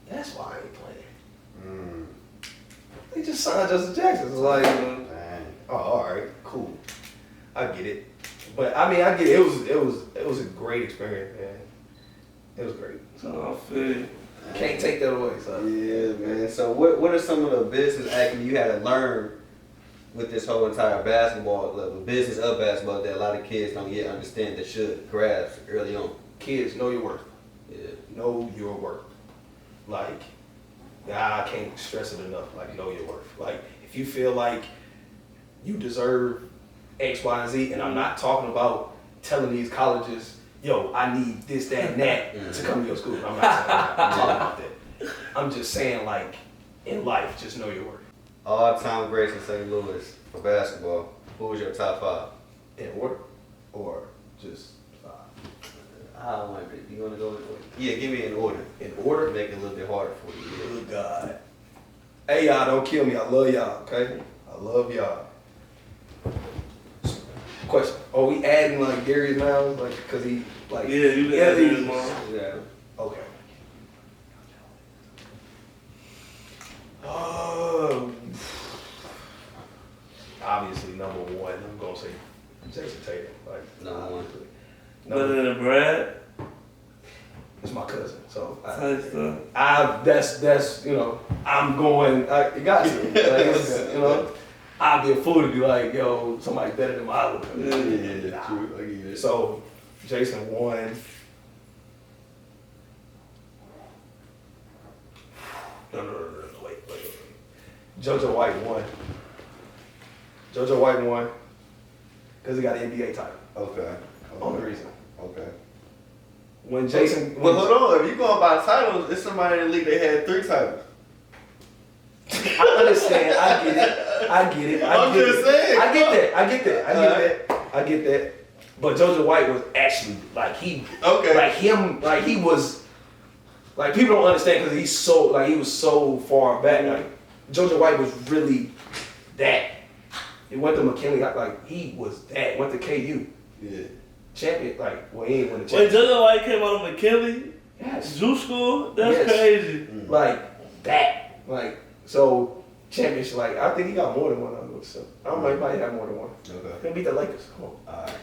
that's why I ain't playing. They just signed Justin Jackson. It's like, oh, all right, cool. I get it. But I mean, I get it. It was a great experience, man. It was great. So I feel you. Can't take that away. So Yeah, man. So what are some of the business acumen you had to learn with this whole entire basketball level, business of basketball, that a lot of kids don't yet understand, that should grasp early on? Kids, know your worth. Yeah. Know your worth. Like, I can't stress it enough. Like, know your worth. Like, if you feel like you deserve X, Y, and Z, and I'm not talking about telling these colleges, yo, I need this, that, and that to come to your school. I'm not saying that. I'm talking about that. I'm just saying, like, in life, just know your worth. All-time greats in St. Louis for basketball. Who was your top five? In order? Or just I don't like it. You want to go in order? Yeah, give me an order. in order? Make it a little bit harder for you. Good God. Hey, y'all, don't kill me. I love y'all, okay? I love y'all. Question. Are we adding, like, Darius Miles? Like, because he, like... Yeah, you can add Darius Miles. Yeah. Okay. Obviously, number one, I'm going to say Jason Tatum. Like, Number one. Better than Brad. It's my cousin, so That's you know, I'm going. It got to, like, you know, I'd be a fool to be like, yo, somebody better than my other cousin. Yeah, true. I get it. So, Jason won. No, wait. JoJo White won. JoJo White won because he got an NBA title. Okay. Only reason. Okay. When Jason, Well, hold on. If you going by titles, it's somebody in the league that had 3 titles. I understand. I get it. I'm just saying. I get that. But JoJo White was actually like he was like people don't understand because he's so like he was so far back. Like JoJo White was really that. He went to McKinley like he was that. Went to KU. Yeah. Champion like well he ain't win the Wait, championship. JoJo White came out of McKinley? Yes. Zoo school? That's Yes. crazy. Like that. Like so championship. Like I think he got more than one of those. So I don't know. He might have more than one. Okay. He beat the Lakers. Come on. All right.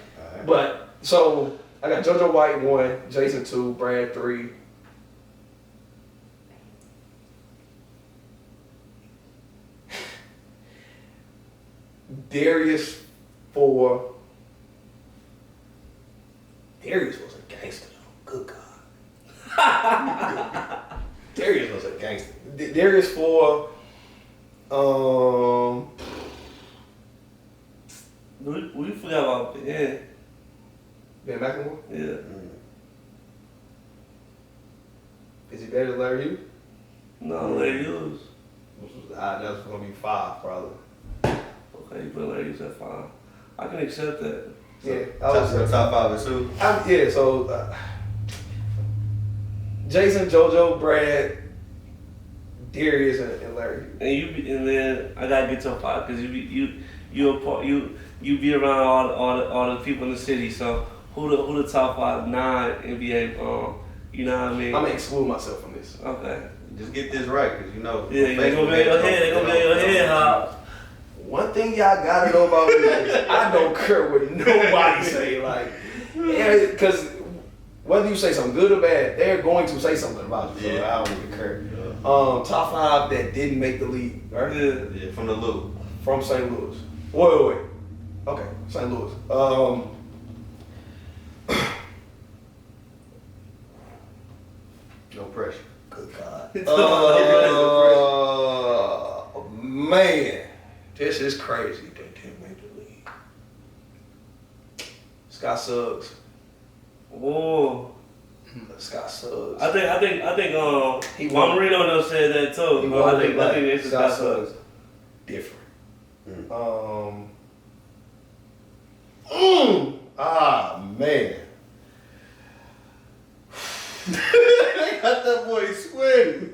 But so I got JoJo White 1, Jason 2, Brad 3. Darius 4. Darius was a gangster though. Good God. Darius was a gangster. Darius 4. We forgot about Ben. Ben McLemore? Yeah. Is he better than Larry Hughes? No, Larry Hughes. That's gonna be 5 probably. Okay, you put ladies at 5. I can accept that. Yeah, Top 5 is who? yeah. So Jason, JoJo, Brad, Darius, and Larry. And then I gotta get to 5 because you be around all the people in the city. So who the top 5 non-NBA? You know what I mean? I'm gonna exclude myself from this. Okay. Just get this right, cause you know. Yeah, they gonna be in your head. They gonna be in your head, huh? One thing y'all gotta know about me is I don't care what nobody say. Like, because whether you say something good or bad, they're going to say something about you. So Yeah. I don't even care. Top 5 that didn't make the league, right? Yeah, from the loop. From St. Louis. Wait. Okay, St. Louis. No pressure. Good God. Man, this is crazy. They didn't make the league. Scott Suggs. Whoa. Scott Suggs. I think He Juan won. Marino done said that too. He I won think it it's Scott Scott Suggs. Different. Mm. Man. Got that boy sweating.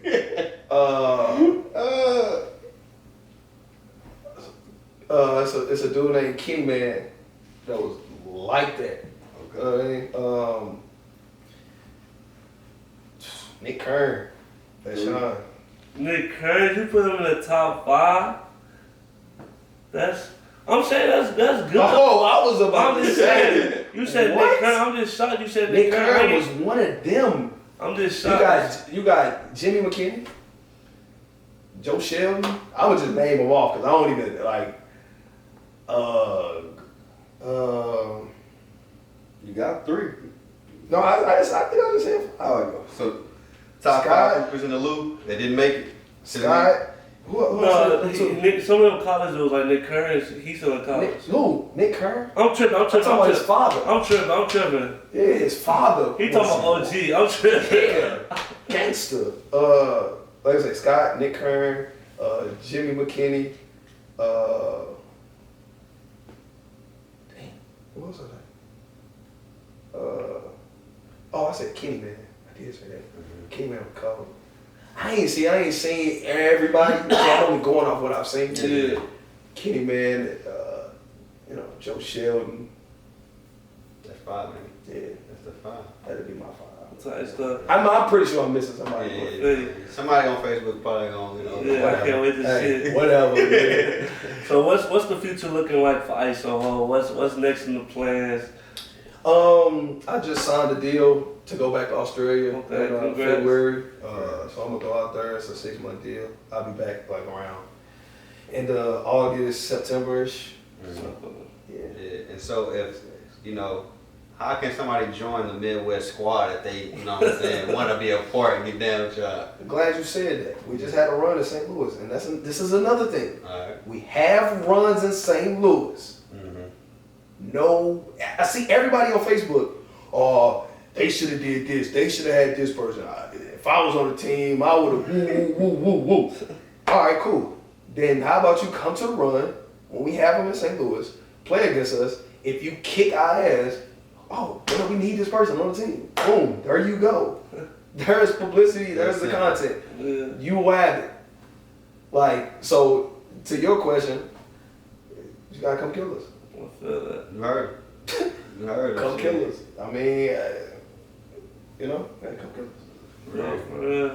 It's a dude named Kenny Man that was like that. Okay. Nick Kern. That's Sean. Nick Curry, you put him in the top 5. I'm saying that's good. Oh, I was about I'm to just say. saying. You said What? Nick Curry. I'm just shocked. You said Nick Nick Kern Curry. was one of them. I'm just You shocked. got Jimmy McKinney, Joe Sheldon. I would just name them off because I don't even like. You got 3. No, I think I just said 5. Oh, so top Scott. 5 was in the loop. They didn't make it. Scott. Who No, else? Who? Nick, some of them college dudes like Nick Curry. He's still in college. Nick Kern. I'm tripping. I'm talking about his father. I'm tripping. Yeah, his father. He talking about OG. I'm tripping. Yeah, gangster. Like I say, Scott, Nick Kern, Jimmy McKinney. Damn, what else was I? I said Kenny Man. I did say that. Kenny Man was covered. I ain't seen everybody. I'm only going off what I've seen. Yeah. Kenny Man, Joe Sheldon. That's 5, man. Yeah, That's the 5. that'd be my 5. Type stuff. I'm pretty sure I'm missing somebody. Yeah. Somebody on Facebook probably gonna, Yeah, I can't wait to Hey, see it. whatever. Yeah. So what's the future looking like for ISO Hall? What's next in the plans? I just signed a deal to go back to Australia Okay, in congrats. February. So I'm gonna go out there. It's a 6-month deal. I'll be back like around end of August, September-ish. Yeah. Yeah. And so if, how can somebody join the Midwest squad if they, what I'm saying, want to be a part and get down with y'all? I'm glad you said that. We just had a run in St. Louis, and this is another thing. All right. We have runs in St. Louis. Mm-hmm. No, I see everybody on Facebook. Oh, they should have did this. They should have had this person. If I was on the team, I would have woo. All right, cool. Then how about you come to the run when we have them in St. Louis, play against us. If you kick our ass, we need this person on the team. Boom, there you go. There's publicity. There's the content. Yeah. You will have it. Like, so to your question, you gotta come kill us. I feel that. You heard. You heard. Come kill us. I mean, come kill us. Yeah, for real.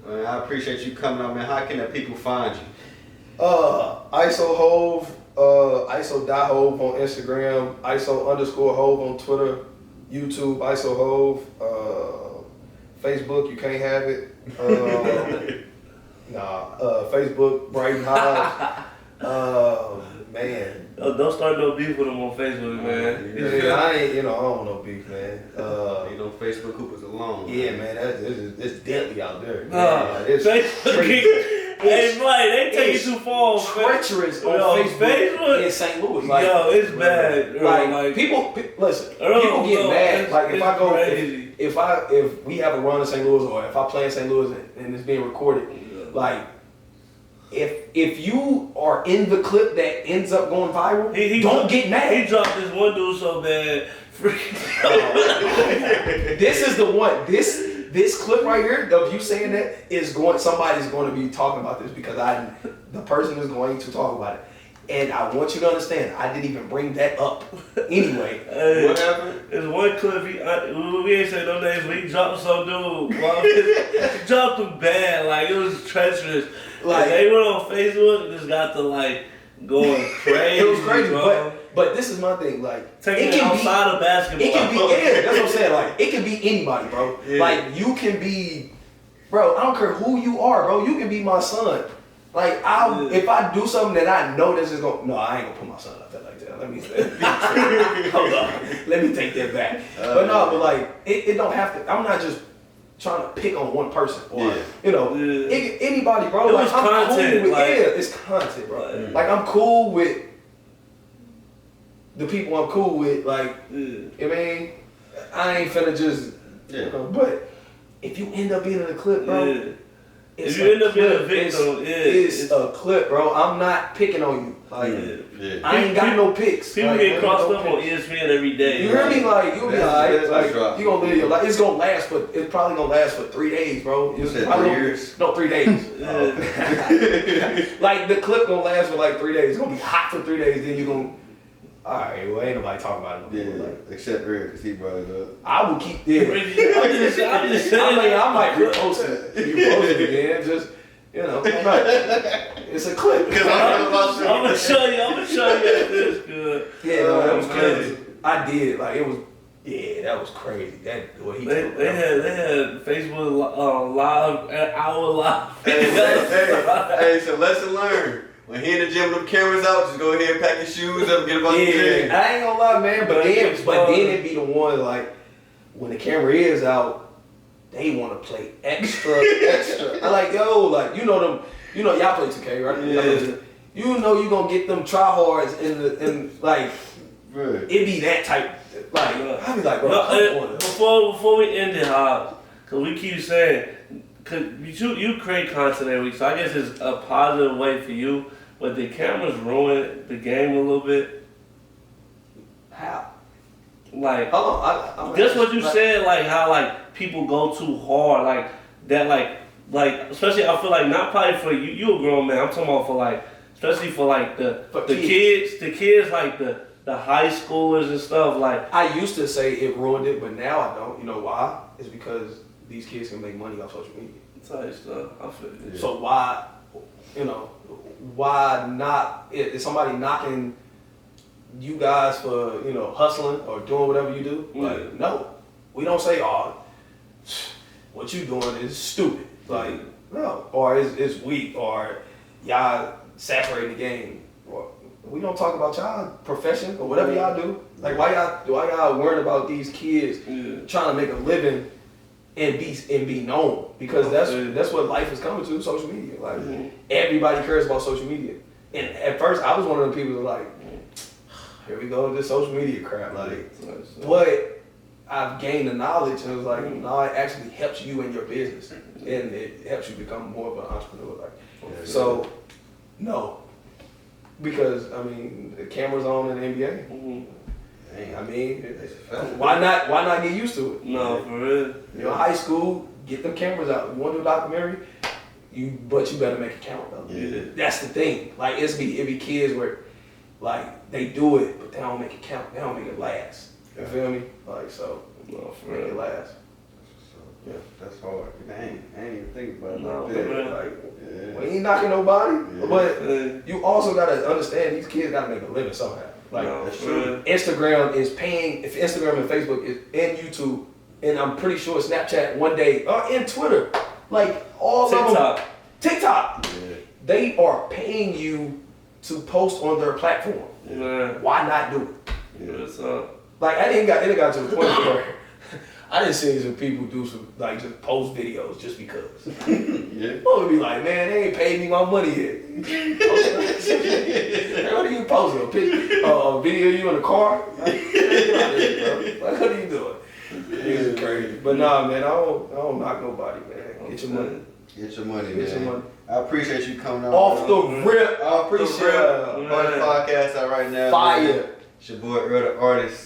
Man, I appreciate you coming up, man. How can the people find you? ISO Hove, ISO.Hove on Instagram, ISO_Hove on Twitter, YouTube, ISO Hove, Facebook, you can't have it. Facebook, Brighton Hodge. Man. Don't start no beef with them on Facebook, man. Yeah, I don't know beef, man. Facebook Coopers alone. Yeah, man, it's deadly out there. Nah, It's hey, Mike, they take it too far. treacherous on Yo, Facebook in St. Louis. Yo, it's bad. Like people listen. People get mad. Like if I go, if we have a run in St. Louis, or if I play in St. Louis and it's being recorded, like if you are in the clip that ends up going viral, don't get mad. He dropped this one dude so bad. This is the one. This clip right here of you saying that is going. Somebody's going to be talking about this because the person is going to talk about it. And I want you to understand, I didn't even bring that up anyway. Hey, what happened? There's one clip, we ain't say no names, but he dropped some dude. Well, he dropped him bad, like it was treacherous. Like they went on Facebook and just got to like going crazy. It was crazy, bro. but this is my thing, like taking it outside of basketball. It can be, yeah, that's what I'm saying. Like it can be anybody, bro. Yeah. Like you can be, bro. I don't care who you are, bro. You can be my son. Like if I do something that I know this is gonna, no, I ain't gonna put my son out there like that. Let me hold on. Let me take that back. But no, but like it don't have to. I'm not just trying to pick on one person or you know anybody, bro. It like was I'm content, cool with like, it's content, bro. Like I'm cool with the people I'm cool with. Like I mean, I ain't finna just but if you end up being in a clip, bro. If you end up being a victim, it's a clip, bro. I'm not picking on you. Like, I ain't got no picks. People like, get crossed up on ESPN every day. You hear me? Like, you'll be alright. Like, you gonna live your life. It's gonna last, but it's probably gonna last for 3 days, bro. You said 3 years? No, 3 days. Like, the clip gonna last for like 3 days. It's gonna be hot for 3 days. Then you gonna. Alright, well, ain't nobody talking about it. Yeah, like, except Earl, because he brought it up. I would keep it. I'm just saying. I mean, I might repost it again. Just, you know, it's a clip. I'm gonna show you this good. Yeah, no, that was crazy. I did. Like, it was, that was crazy. That what he they had Facebook live, hour live. Hey, so lesson learned. When he in the gym with them cameras out, just go ahead and pack your shoes up and get about the gym. I ain't gonna lie, man, but then it be the one, like, when the camera is out, they want to play extra. I like, yo, like, you know them, y'all play 2K, right? Yeah. You know you gonna get them tryhards in like, right. It be that type, like, I be like, bro, before we end it, Hobbs, because we keep saying, cause you create content every week, so I guess it's a positive way for you. But the cameras ruin the game a little bit. How? Like, hold on, just what you said, like how like people go too hard, like that, like especially I feel like not probably for you. You a grown man. I'm talking about for like, especially for like the kids like the high schoolers and stuff. Like I used to say it ruined it, but now I don't. You know why? It's because these kids can make money off social media. Type stuff. I feel it. So why, why not? Is somebody knocking you guys for hustling or doing whatever you do? Like, no, we don't say, oh, what you doing is stupid. Like, no, or it's weak, or y'all saturating the game. Or we don't talk about y'all profession or whatever y'all do. Like, why y'all worrying about these kids trying to make a living and be known? Because that's what life is coming to, social media. Like, everybody cares about social media. And at first, I was one of the people that like, here we go with this social media crap. Like, but I've gained the knowledge, and it was like, no, it actually helps you in your business, and it helps you become more of an entrepreneur. Like, so no, because I mean, the camera's on in the NBA. I mean, why not get used to it? No, for real. High school, get them cameras out. You want to do a documentary? But you better make it count though. Yeah. That's the thing. Like it be kids where, like, they do it, but they don't make it count. They don't make it last. You feel me? Like, so make it last. Yeah, that's hard. I ain't even think about it like that. that. Like, we ain't knocking nobody, but you also gotta understand these kids gotta make a living somehow. Like, that's true. Instagram is paying. If Instagram and Facebook is and YouTube, and I'm pretty sure Snapchat one day, and Twitter, like all of them, TikTok, they are paying you to post on their platform. Why not do it? Like it got to the point where I didn't see some people do some like just post videos just because. I would be like, man, they ain't paid me my money yet. What are you posting? A video of you in the car? Like, what are you doing? This is crazy. But nah, man, I don't knock nobody, man. Get your money. Get your money, Get man. your money. I appreciate you coming out. Off the rip. I appreciate the it. On the podcast out right now. Fire. Man. It's your boy Earl The Artist.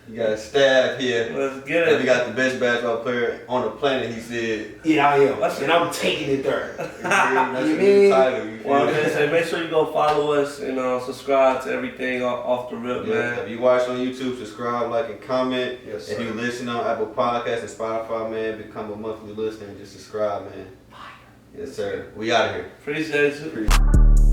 You got a staff here. Let's get And it. we got the best basketball player on the planet, he said. Yeah, I am. And I'm taking it there. That's You a mean? new title. You feel Well, me? I'm gonna say, make sure you go follow us and subscribe to everything off the rip, Yeah, man. if you watch on YouTube, subscribe, like, and comment. Yes, If sir. you listen on Apple Podcasts and Spotify, man, become a monthly listener and just subscribe, man. Yes, sir. We out of here. Appreciate you. Appreciate